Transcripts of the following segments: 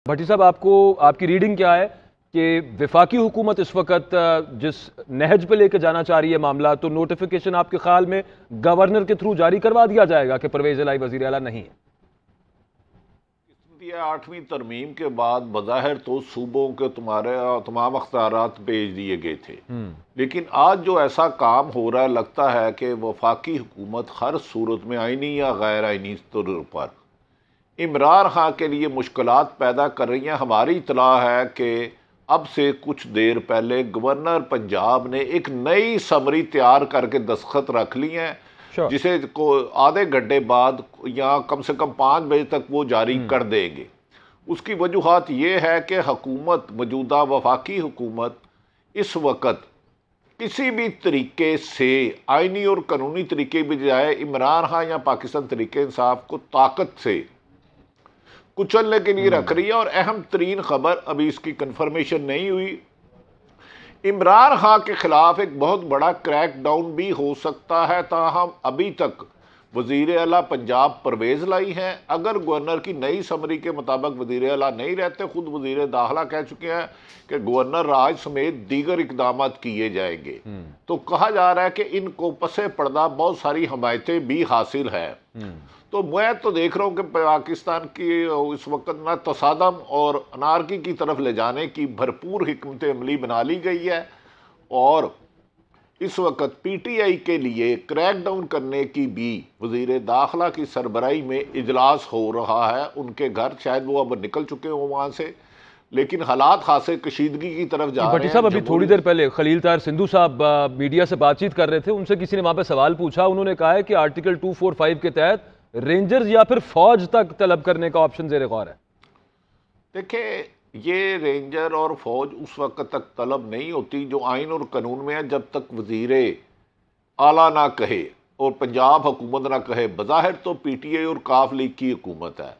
भट्टी साहब, आपको आपकी रीडिंग क्या है कि वफाकी हुकूमत इस वक्त जिस नहज पे लेके जाना चाह रही है मामला, तो नोटिफिकेशन आपके ख्याल में गवर्नर के थ्रू जारी करवा दिया जाएगा कि परवेज इलाही वजीर आला नहीं है? 8वीं तरमीम के बाद बज़ाहिर तो सूबों के तुम्हारे तमाम अख्तियारात भेज दिए गए थे, लेकिन आज जो ऐसा काम हो रहा है, लगता है कि वफाकी हुकूमत हर सूरत में आइनी या गैर आइनी तौर पर इमरान खान के लिए मुश्किलात पैदा कर रही हैं। हमारी इतला है कि अब से कुछ देर पहले गवर्नर पंजाब ने एक नई समरी तैयार करके दस्तखत रख ली हैं, जिसे को आधे घंटे बाद या कम से कम 5 बजे तक वो जारी कर देंगे। उसकी वजूहात ये है कि हुकूमत, मौजूदा वफाकी हुकूमत इस वक्त किसी भी तरीके से आइनी और कानूनी तरीके बजाय इमरान खान या पाकिस्तान तरीके इंसाफ को ताकत से कुचलने के लिए रख रही है। और अहम तरीन खबर, अभी इसकी कंफर्मेशन नहीं हुई, इमरान खान के खिलाफ एक बहुत बड़ा क्रैकडाउन भी हो सकता है। ताहम अभी तक वजीर आला पंजाब परवेज लाई हैं। अगर गवर्नर की नई समरी के मुताबिक वजीर आला नहीं रहते, खुद वजीर दाखिला कह चुके हैं कि गवर्नर राज समेत दीगर इकदाम किए जाएंगे, तो कहा जा रहा है कि इनको पसे पर्दा बहुत सारी हमायतें भी हासिल है। तो मैं तो देख रहा हूँ कि पाकिस्तान की इस वक्त ना तसादम और अनारकी की तरफ ले जाने की भरपूर हिकमत अमली बना ली गई है, और इस वक्त पीटीआई के लिए क्रैकडाउन करने की भी वजीर दाखिला की सरबराही में इजलास हो रहा है। उनके घर शायद वो अब निकल चुके हों वहाँ से, लेकिन हालात खासे कशीदगी की तरफ जा रहे हैं। साहब, अभी थोड़ी देर पहले खलील ताहिर सिंधु साहब मीडिया से बातचीत कर रहे थे, उनसे किसी ने वहाँ पे सवाल पूछा। उन्होंने कहा है कि आर्टिकल 245 के तहत रेंजर्स या फिर फौज तक तलब करने का ऑप्शन ज़ेरे गौर है। देखिए, ये रेंजर और फौज उस वक्त तक तलब नहीं होती जो आइन और कानून में है, जब तक वजीर आला ना कहे और पंजाब हुकूमत ना कहे। बज़ाहिर तो पीटीआई और काफ लीग की हुकूमत है।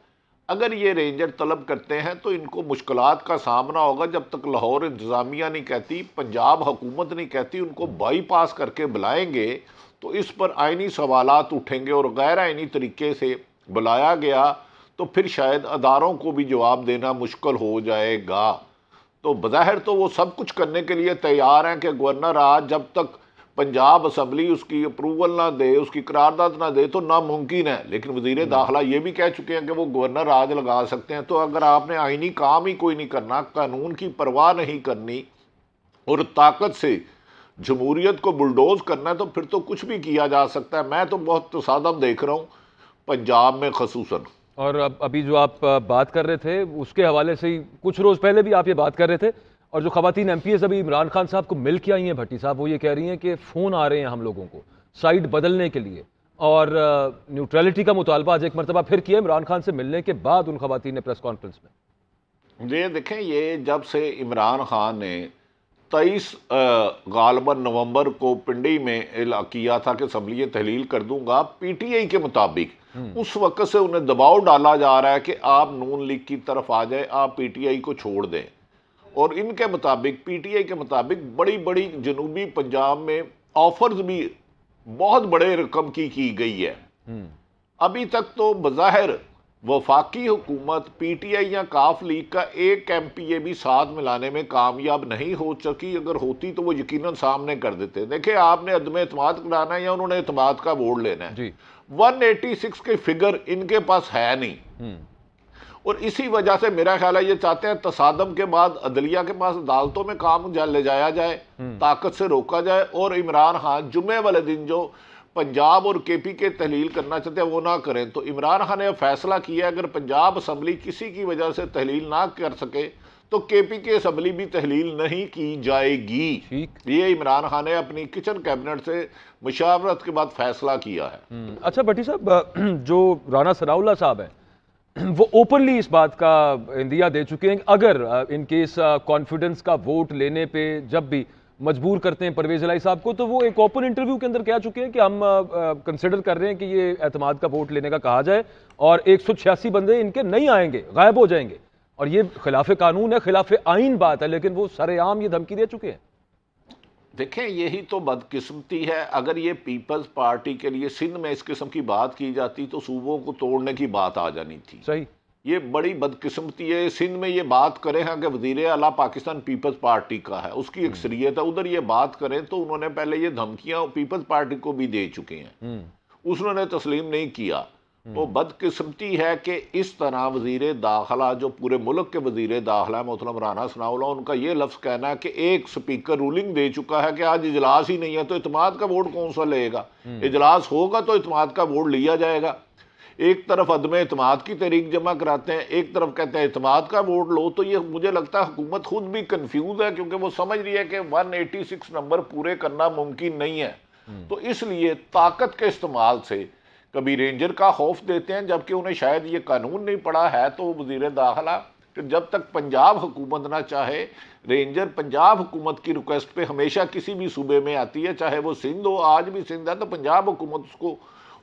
अगर ये रेंजर तलब करते हैं तो इनको मुश्किलात का सामना होगा। जब तक लाहौर इंतज़ामिया नहीं कहती, पंजाब हुकूमत नहीं कहती, उनको बाईपास करके बुलाएंगे तो इस पर आइनी सवालात उठेंगे, और गैर आइनी तरीके से बुलाया गया तो फिर शायद अदारों को भी जवाब देना मुश्किल हो जाएगा। तो बज़ाहिर तो वो सब कुछ करने के लिए तैयार हैं कि गवर्नर आज जब तक पंजाब असम्बली उसकी अप्रूवल ना दे, उसकी करारदाद ना दे, तो नामुमकिन है। लेकिन वजीर दाखिला ये भी कह चुके हैं कि वो गवर्नर आज लगा सकते हैं। तो अगर आपने आइनी काम ही कोई नहीं करना, कानून की परवाह नहीं करनी और ताकत से जमहूरियत को बुलडोज करना है, तो फिर तो कुछ भी किया जा सकता है। मैं तो बहुत तसादम देख रहा हूँ पंजाब में खसूसन। और अभी जो आप बात कर रहे थे उसके हवाले से ही कुछ रोज़ पहले भी आप ये बात कर रहे थे, और जो खवातीन एमपीएस अभी इमरान खान साहब को मिल के आई हैं भट्टी साहब, वो ये कह रही हैं कि फ़ोन आ रहे हैं हम लोगों को साइड बदलने के लिए, और न्यूट्रलिटी का मुतालबा आज एक मरतबा फिर किया इमरान खान से मिलने के बाद उन खवातीन ने प्रेस कॉन्फ्रेंस में। ये देखें, ये जब से इमरान खान ने 23 गालबन नवंबर को पिंडी में किया था कि असम्बली तहलील कर दूंगा, पीटीआई के मुताबिक उस वक्त से उन्हें दबाव डाला जा रहा है कि आप नून लीग की तरफ आ जाए, आप पीटीआई को छोड़ दें। और इनके मुताबिक, पीटीआई के मुताबिक, बड़ी बड़ी जनूबी पंजाब में ऑफर्स भी बहुत बड़े रकम की गई है। अभी तक तो बज़ाहिर वफाकी हुकूमत पीटीआई या काफ लीग का एक एमपीए भी साथ मिलाने में कामयाब नहीं हो सकी। अगर होती तो वो यकीनन सामने कर देते। देखिए, आपने अदम एतमाद कराना है या उन्होंने एतमाद का वोट लेना है जी। 186 के फिगर इनके पास है नहीं, और इसी वजह से मेरा ख्याल है ये चाहते हैं तसादम के बाद अदलिया के पास अदालतों में काम ले जाया जाए, ताकत से रोका जाए, और इमरान खान जुम्मे वाले दिन जो पंजाब और केपी के तहलील करना चाहते हैं वो ना करें। तो इमरान खान ने फैसला किया, अगर पंजाब असम्बली किसी की वजह से तहलील ना कर सके तो केपी की असम्बली भी तहलील नहीं की जाएगी। ये इमरान खान ने अपनी किचन कैबिनेट से मुशावरत के बाद फैसला किया है। अच्छा भट्टी साहब, जो राना सनाउल्लाह साहब हैं वो ओपनली इस बात का इंदिया दे चुके हैं कि अगर इन केस कॉन्फिडेंस का वोट लेने पे जब भी मजबूर करते हैं परवेज इलाही साहब को, तो वो एक ओपन इंटरव्यू के अंदर कह चुके हैं कि हम कंसिडर कर रहे हैं कि ये एतमाद का वोट लेने का कहा जाए, और 186 बंदे इनके नहीं आएंगे, गायब हो जाएंगे, और ये खिलाफ कानून है, खिलाफ आइन बात है, लेकिन वो सरेआम ये धमकी दे चुके हैं। देखें, यही तो बदकिस्मती है। अगर ये पीपल्स पार्टी के लिए सिंध में इस किस्म की बात की जाती तो सूबों को तोड़ने की बात आ जानी थी। सही। ये बड़ी बदकिस्मती है। सिंध में ये बात करें हैं कि वज़ीर आला पाकिस्तान पीपल्स पार्टी का है, उसकी अक्सरियत है, उधर ये बात करें तो उन्होंने पहले ये धमकियां पीपल्स पार्टी को भी दे चुके हैं, उसने तस्लीम नहीं किया। तो बदकिस्मती है कि इस तरह वज़ीर दाखिला, जो पूरे मुल्क के वज़ीर दाखिला मोहतरम राना सनाउल्लाह, उनका ये लफ्ज़ कहना है कि एक स्पीकर रूलिंग दे चुका है कि आज इजलास ही नहीं है तो इत्मीनात का वोट कौन सा लेगा, इजलास होगा तो इत्मीनात का वोट लिया जाएगा। एक तरफ अदम इत्मीनात की तहरीक जमा कराते हैं, एक तरफ कहते हैं इत्मीनात का वोट लो। तो ये मुझे लगता है हुकूमत खुद भी कंफ्यूज है, क्योंकि वो समझ रही है कि 186 नंबर पूरे करना मुमकिन नहीं है। तो इसलिए ताकत के इस्तेमाल से कभी रेंजर का खौफ देते हैं, जबकि उन्हें शायद ये कानून नहीं पड़ा है। तो वज़ीर दाखिला कि जब तक पंजाब हुकूमत ना चाहे, रेंजर पंजाब हुकूमत की रिक्वेस्ट पे हमेशा किसी भी सूबे में आती है, चाहे वो सिंध हो, आज भी सिंध है तो पंजाब हुकूमत उसको,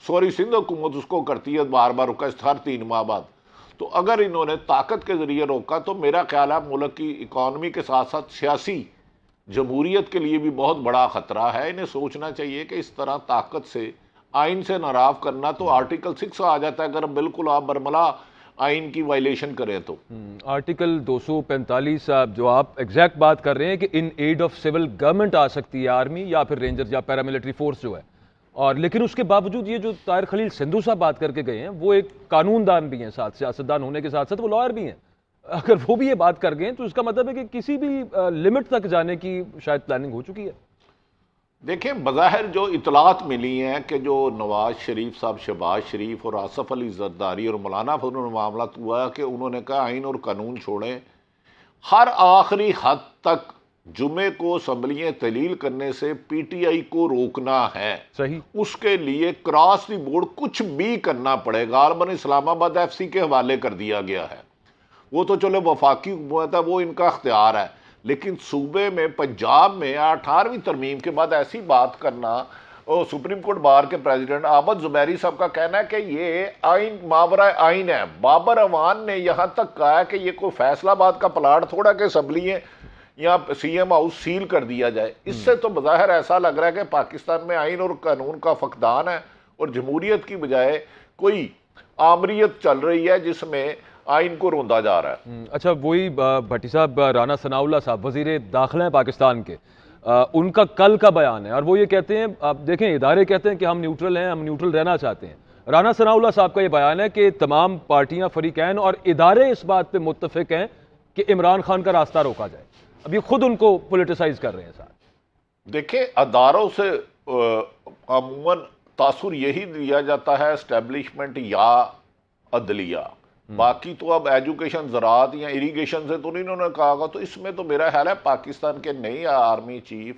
सॉरी सिंध हुकूमत उसको करती है बार बार रिक्वेस्ट हर 3 माह बाद। तो अगर इन्होंने ताकत के जरिए रोका तो मेरा ख्याल है मुल्क की इकॉनमी के साथ साथ सियासी जमहूरियत के लिए भी बहुत बड़ा खतरा है। इन्हें सोचना चाहिए कि इस तरह ताकत से आइन से नाराफ करना, तो आर्टिकल 6 आ जाता है अगर बिल्कुल आप बरमला आइन की वायलेशन करें तो। आर्टिकल 245 जो आप एग्जैक्ट बात कर रहे हैं कि in aid of civil government आ सकती है आर्मी या फिर रेंजर्स या पैरामिलिट्री फोर्स जो है, और लेकिन उसके बावजूद ये जो ताहिर खलील सिंधु साहब बात करके गए हैं, वो एक कानूनदान भी हैं, साथ सियासतदान होने के साथ साथ वो लॉयर भी हैं। अगर वो भी ये बात कर गए तो इसका मतलब है कि किसी भी लिमिट तक जाने की शायद प्लानिंग हो चुकी है। देखें, बज़ाहिर जो इतलात मिली हैं कि जो नवाज शरीफ साहब, शहबाज शरीफ और आसफ अली जरदारी और मौलाना फजल में मामला हुआ कि उन्होंने कहा आइन और कानून छोड़ें, हर आखिरी हद तक जुमे को असम्बलियाँ तहलील करने से पीटीआई को रोकना है। सही, उसके लिए क्रॉस द बोर्ड कुछ भी करना पड़ेगा। गालबन इस्लामाबाद एफसी के हवाले कर दिया गया है, वो तो चलो वफाकी हुकूमत है, वो इनका अख्तियार है, लेकिन सूबे में पंजाब में 18वीं तरमीम के बाद ऐसी बात करना, और सुप्रीम कोर्ट बार के प्रेसिडेंट आबद जुबैरी साहब का कहना है कि ये आइन मावरा आइन है। बाबर अवान ने यहाँ तक कहा है कि ये कोई फैसलाबाद का प्लाट थोड़ा कि असम्बलियाँ या सीएम हाउस सील कर दिया जाए। इससे तो बज़ाहिर ऐसा लग रहा है कि पाकिस्तान में आइन और कानून का फकदान है और जमहूरियत की बजाय कोई आमरीत चल रही है जिसमें आइन को रोंदा जा रहा है। अच्छा, वही भट्टी साहब, राना सनाउल्लाह साहब वजीर दाखिला है पाकिस्तान के, उनका कल का बयान है और वो ये कहते हैं, आप देखें इदारे कहते हैं कि हम न्यूट्रल हैं, हम न्यूट्रल रहना चाहते हैं। राना सनाउल्लाह साहब का ये बयान है कि तमाम पार्टियां, फरीकैन और इदारे इस बात पे मुत्तफिक हैं कि इमरान खान का रास्ता रोका जाए। अब ये खुद उनको पोलिटिसाइज कर रहे हैं साहब। देखिए, अदारों से अमूमन तासुर यही दिया जाता है, एस्टेब्लिशमेंट या अदलिया, बाकी तो अब एजुकेशन, ज़राअत या इरीगेशन से तो नहीं उन्होंने कहा। तो इसमें तो मेरा ख्याल है पाकिस्तान के नई आर्मी चीफ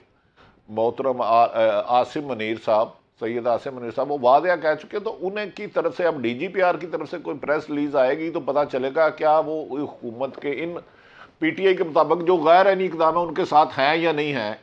मोहतरम आसिम मुनीर साहब, सैयद आसिम मुनीर साहब, वो वादिया कह चुके। तो उन्हें की तरफ से अब DGPR की तरफ से कोई प्रेस रिलीज आएगी तो पता चलेगा क्या वो हुकूमत के इन PTI के मुताबिक जो गैर आईनी इक़दाम है उनके साथ हैं या नहीं हैं।